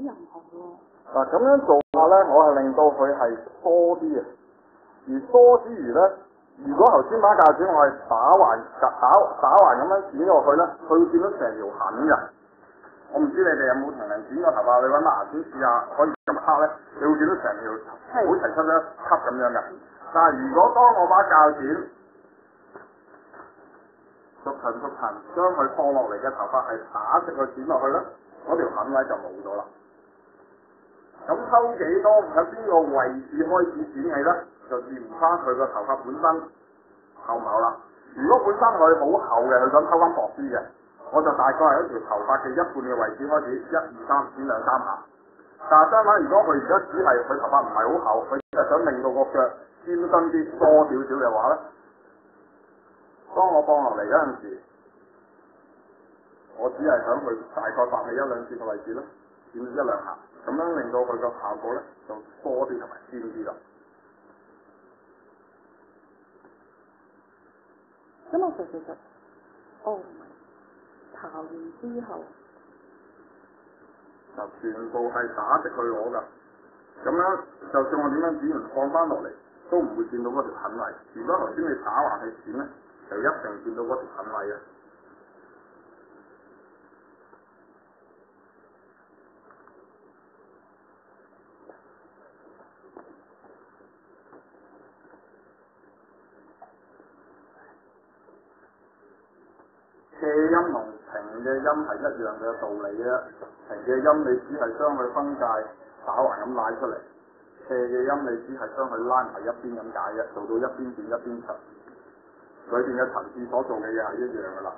又唔同喎。嗱，咁樣做法咧，我係令到佢係疏啲嘅，而疏之餘咧，如果頭先把鉸剪我係打橫咁樣剪落去咧，佢會見到成條痕嘅。我唔知你哋有冇同人剪過頭髮，你揾牙籤試下，可以咁黑咧，你會見到成條好齊出一級咁樣嘅。但係如果當我把鉸剪逐層將佢放落嚟嘅頭髮係打直去剪落去咧，嗰條痕位就冇咗啦。咁抽幾多喺邊個位置開始剪起咧，就視乎翻佢個頭髮本身厚唔厚啦。如果本身佢好厚嘅，佢想抽翻薄啲嘅，我就大概係一條頭髮嘅一半嘅位置開始，一二三剪兩三下。但係相反，如果佢而家只係佢頭髮唔係好厚，佢只係想令到個腳尖身啲多少少嘅話咧，當我放落嚟嗰陣時，我只係響佢大概髮尾一兩寸嘅位置咧，剪一兩下，咁樣令到佢個效果咧就多啲同埋尖啲啦。咁我其實，刨完之後，就全部係打直去攞㗎。咁樣就算我點樣剪完放翻落嚟，都唔會見到嗰條痕位。如果頭先你打橫去剪咧，就一定見到嗰條痕位嘅。斜音同平嘅音係一樣嘅道理嘅，平嘅音你只係將佢分界打橫咁拉出嚟，斜嘅音你只係將佢拉埋一邊咁解嘅，做到一邊短一邊長，裏邊嘅層次所做嘅嘢係一樣噶啦。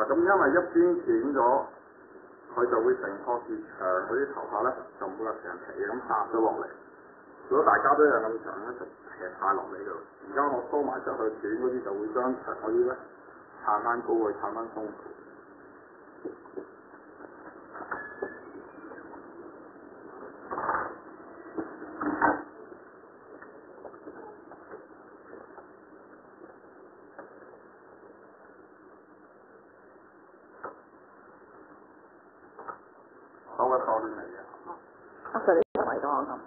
咁因為一邊剪咗，佢就會承托住長嗰啲頭髮咧，就唔會話成皮咁搭咗落嚟。如果大家都有咁長咧，就劈晒落嚟㗎。而家我梳埋上去短嗰啲，就會將長嗰啲咧撐翻高去，撐翻鬆。好嘅，多啲嚟嘅。阿 Sir 你係咪講咁？